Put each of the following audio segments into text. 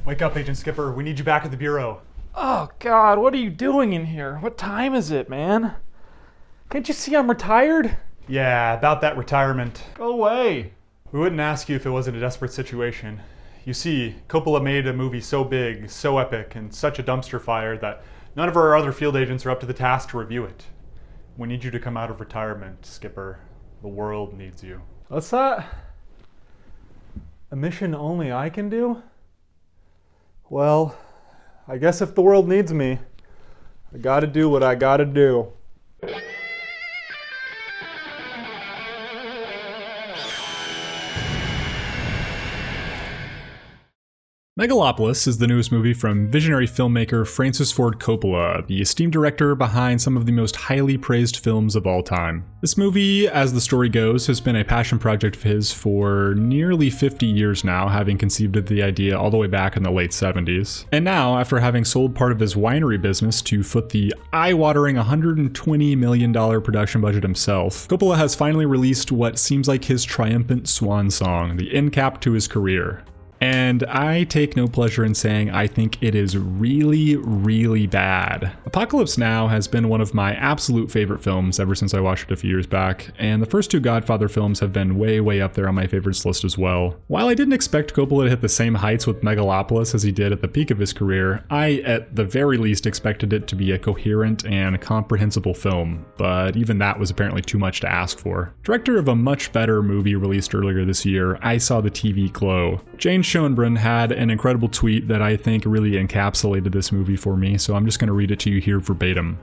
Wake up, Agent Skipper. We need you back at the Bureau. Oh, God, what are you doing in here? What time is it, man? Can't you see I'm retired? Yeah, about that retirement. Go away. We wouldn't ask you if it wasn't a desperate situation. You see, Coppola made a movie so big, so epic, and such a dumpster fire that none of our other field agents are up to the task to review it. We need you to come out of retirement, Skipper. The world needs you. What's that? A mission only I can do? Well, I guess if the world needs me, I gotta do what I gotta do. Megalopolis is the newest movie from visionary filmmaker Francis Ford Coppola, the esteemed director behind some of the most highly praised films of all time. This movie, as the story goes, has been a passion project of his for nearly 50 years now, having conceived of the idea all the way back in the late 70s. And now, after having sold part of his winery business to foot the eye-watering $120 million production budget himself, Coppola has finally released what seems like his triumphant swan song, the end cap to his career. And I take no pleasure in saying I think it is really, really bad. Apocalypse Now has been one of my absolute favorite films ever since I watched it a few years back, and the first two Godfather films have been way, way up there on my favorites list as well. While I didn't expect Coppola to hit the same heights with Megalopolis as he did at the peak of his career, I at the very least expected it to be a coherent and comprehensible film, but even that was apparently too much to ask for. Director of a much better movie released earlier this year, I Saw the TV Glow. Jane Schoenbrunn had an incredible tweet that I think really encapsulated this movie for me, so I'm just going to read it to you here verbatim.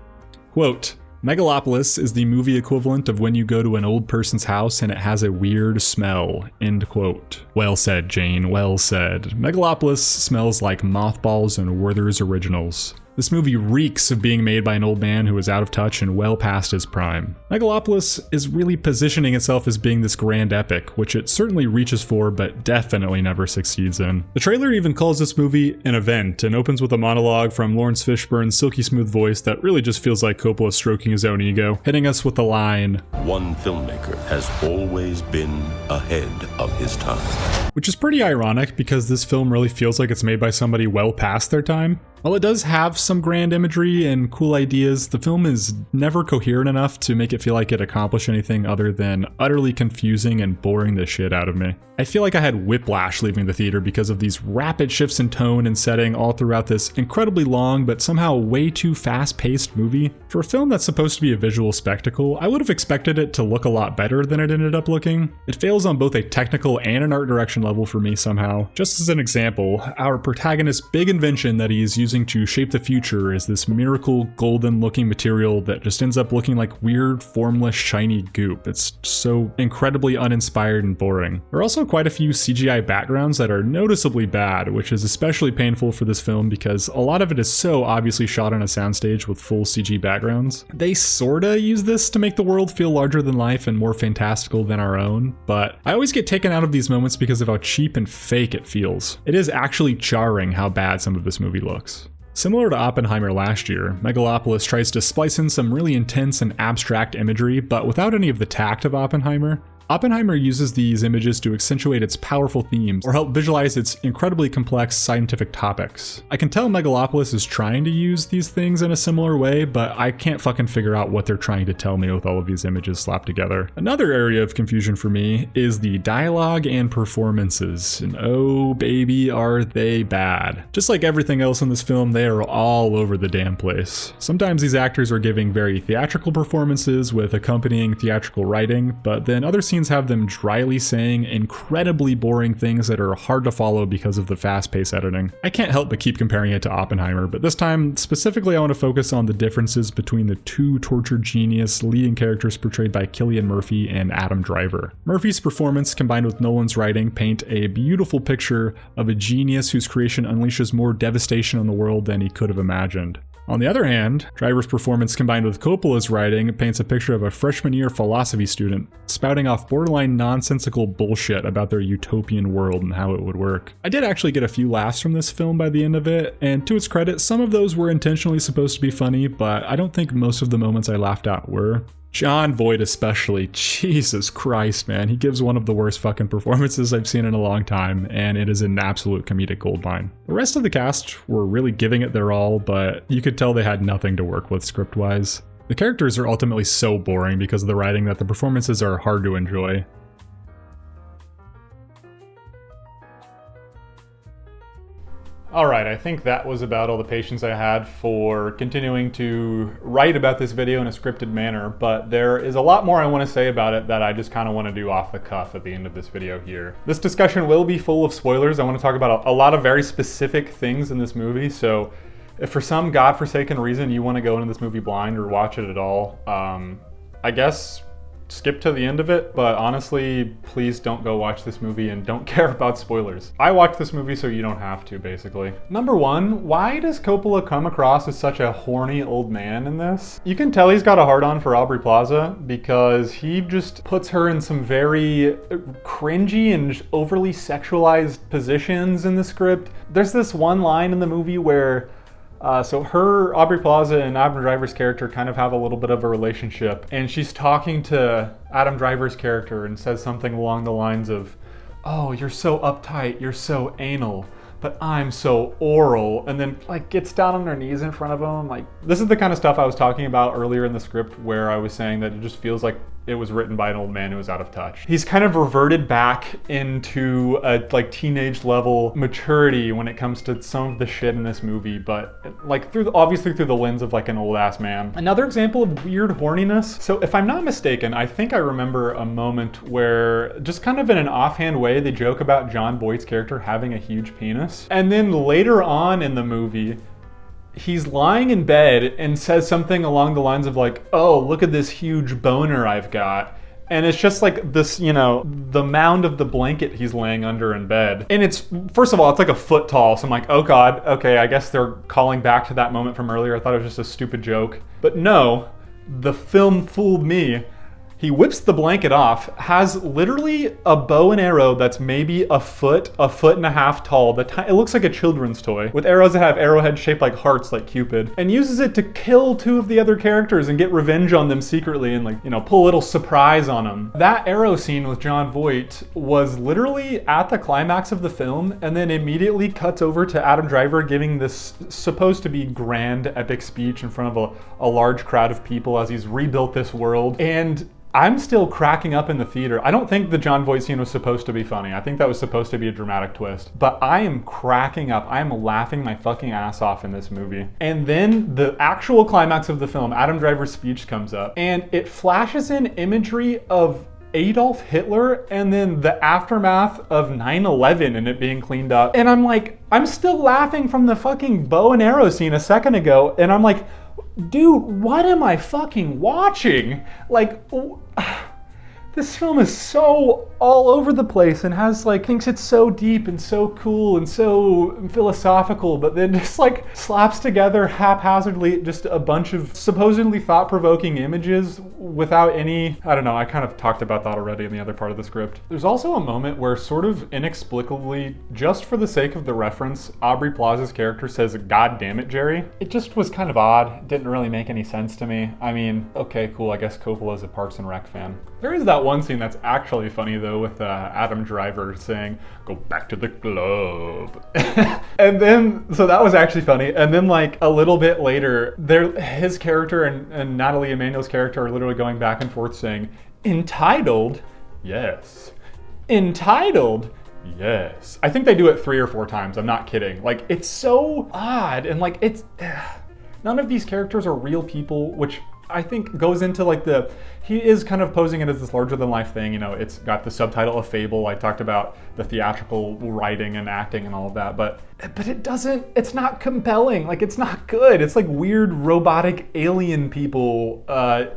Quote, Megalopolis is the movie equivalent of when you go to an old person's house and it has a weird smell. End quote. Well said, Jane, well said. Megalopolis smells like mothballs and Werther's Originals. This movie reeks of being made by an old man who is out of touch and well past his prime. Megalopolis is really positioning itself as being this grand epic, which it certainly reaches for but definitely never succeeds in. The trailer even calls this movie an event and opens with a monologue from Lawrence Fishburne's silky smooth voice that really just feels like Coppola stroking his own ego, hitting us with the line, "One filmmaker has always been ahead of his time." Which is pretty ironic because this film really feels like it's made by somebody well past their time. While it does have some grand imagery and cool ideas, the film is never coherent enough to make it feel like it accomplished anything other than utterly confusing and boring the shit out of me. I feel like I had whiplash leaving the theater because of these rapid shifts in tone and setting all throughout this incredibly long but somehow way too fast-paced movie. For a film that's supposed to be a visual spectacle, I would have expected it to look a lot better than it ended up looking. It fails on both a technical and an art direction level for me somehow. Just as an example, our protagonist's big invention that he's using to shape the future is this miracle golden looking material that just ends up looking like weird formless shiny goop. It's so incredibly uninspired and boring. There are also quite a few CGI backgrounds that are noticeably bad, which is especially painful for this film because a lot of it is so obviously shot on a soundstage with full CG backgrounds. They sorta use this to make the world feel larger than life and more fantastical than our own, but I always get taken out of these moments because of how cheap and fake it feels. It is actually jarring how bad some of this movie looks. Similar to Oppenheimer last year, Megalopolis tries to splice in some really intense and abstract imagery, but without any of the tact of Oppenheimer. Oppenheimer uses these images to accentuate its powerful themes or help visualize its incredibly complex scientific topics. I can tell Megalopolis is trying to use these things in a similar way, but I can't fucking figure out what they're trying to tell me with all of these images slapped together. Another area of confusion for me is the dialogue and performances, and oh baby are they bad. Just like everything else in this film, they are all over the damn place. Sometimes these actors are giving very theatrical performances with accompanying theatrical writing, but then other scenes have them dryly saying incredibly boring things that are hard to follow because of the fast-paced editing. I can't help but keep comparing it to Oppenheimer, but this time, specifically I want to focus on the differences between the two tortured genius leading characters portrayed by Cillian Murphy and Adam Driver. Murphy's performance combined with Nolan's writing paint a beautiful picture of a genius whose creation unleashes more devastation on the world than he could have imagined. On the other hand, Driver's performance combined with Coppola's writing paints a picture of a freshman year philosophy student spouting off borderline nonsensical bullshit about their utopian world and how it would work. I did actually get a few laughs from this film by the end of it, and to its credit, some of those were intentionally supposed to be funny, but I don't think most of the moments I laughed at were. Jon Voight especially, Jesus Christ, man. He gives one of the worst fucking performances I've seen in a long time, and it is an absolute comedic goldmine. The rest of the cast were really giving it their all, but you could tell they had nothing to work with script-wise. The characters are ultimately so boring because of the writing that the performances are hard to enjoy. Alright, I think that was about all the patience I had for continuing to write about this video in a scripted manner, but there is a lot more I want to say about it that I just kind of want to do off the cuff at the end of this video here. This discussion will be full of spoilers. I want to talk about a lot of very specific things in this movie, so if for some godforsaken reason you want to go into this movie blind or watch it at all, I guess skip to the end of it, but honestly, please don't go watch this movie and don't care about spoilers. I watched this movie so you don't have to, basically. Number one, why does Coppola come across as such a horny old man in this? You can tell he's got a hard-on for Aubrey Plaza because he just puts her in some very cringy and overly sexualized positions in the script. There's this one line in the movie where so Aubrey Plaza and Adam Driver's character kind of have a little bit of a relationship, and she's talking to Adam Driver's character and says something along the lines of, "Oh, you're so uptight, you're so anal, but I'm so oral," and then like gets down on her knees in front of him. Like, this is the kind of stuff I was talking about earlier in the script where I was saying that it just feels like it was written by an old man who was out of touch. He's kind of reverted back into a like teenage level maturity when it comes to some of the shit in this movie, but like obviously through the lens of like an old ass man. Another example of weird horniness. So if I'm not mistaken, I think I remember a moment where just kind of in an offhand way, they joke about Jon Voight's character having a huge penis. And then later on in the movie, he's lying in bed and says something along the lines of like, "Oh, look at this huge boner I've got." And it's just like this, you know, the mound of the blanket he's laying under in bed. And it's, first of all, it's like a foot tall. So I'm like, oh God, okay, I guess they're calling back to that moment from earlier. I thought it was just a stupid joke. But no, the film fooled me. He whips the blanket off, has literally a bow and arrow that's maybe a foot and a half tall. It looks like a children's toy with arrows that have arrowheads shaped like hearts like Cupid, and uses it to kill two of the other characters and get revenge on them secretly and, like, you know, pull a little surprise on them. That arrow scene with Jon Voight was literally at the climax of the film, and then immediately cuts over to Adam Driver giving this supposed to be grand epic speech in front of a large crowd of people as he's rebuilt this world. And I'm still cracking up in the theater. I don't think the Jon Voight scene was supposed to be funny. I think that was supposed to be a dramatic twist. But I am cracking up. I am laughing my fucking ass off in this movie. And then the actual climax of the film, Adam Driver's speech comes up, and it flashes in imagery of Adolf Hitler and then the aftermath of 9/11 and it being cleaned up. And I'm like, I'm still laughing from the fucking bow and arrow scene a second ago. And I'm like, dude, what am I fucking watching? Like, this film is so all over the place and has like, thinks it's so deep and so cool and so philosophical, but then just like slaps together haphazardly just a bunch of supposedly thought-provoking images without any, I don't know, I kind of talked about that already in the other part of the script. There's also a moment where sort of inexplicably, just for the sake of the reference, Aubrey Plaza's character says, "God damn it, Jerry." It just was kind of odd. It didn't really make any sense to me. I mean, okay, cool, I guess Coppola's a Parks and Rec fan. There is that one scene that's actually funny though with Adam Driver saying, "Go back to the club." And then, so that was actually funny. And then like a little bit later, his character and Natalie Emanuel's character are literally going back and forth saying, "Entitled? Yes. Entitled? Yes." I think they do it 3 or 4 times. I'm not kidding. Like, it's so odd. And like, none of these characters are real people, which I think goes into like he is kind of posing it as this larger than life thing, you know, it's got the subtitle of Fable. I talked about the theatrical writing and acting and all of that, but it's not compelling. Like, it's not good. It's like weird robotic alien people,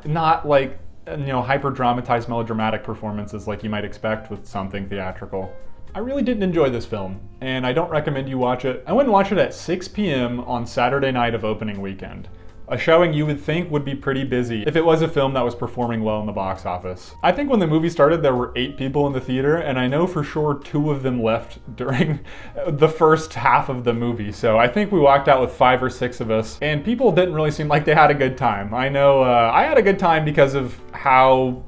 not like, you know, hyper dramatized melodramatic performances like you might expect with something theatrical. I really didn't enjoy this film, and I don't recommend you watch it. I went and watched it at 6 p.m. on Saturday night of opening weekend. A showing you would think would be pretty busy if it was a film that was performing well in the box office. I think when the movie started there were 8 people in the theater, and I know for sure 2 of them left during the first half of the movie. So I think we walked out with 5 or 6 of us, and people didn't really seem like they had a good time. I know I had a good time because of how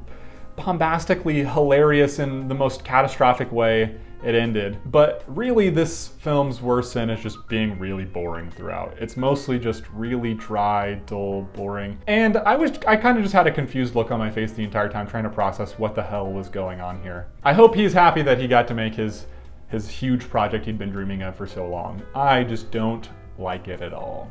bombastically hilarious in the most catastrophic way it ended. But really this film's worst sin is just being really boring throughout. It's mostly just really dry, dull, boring. And I kind of just had a confused look on my face the entire time trying to process what the hell was going on here. I hope he's happy that he got to make his huge project he'd been dreaming of for so long. I just don't like it at all.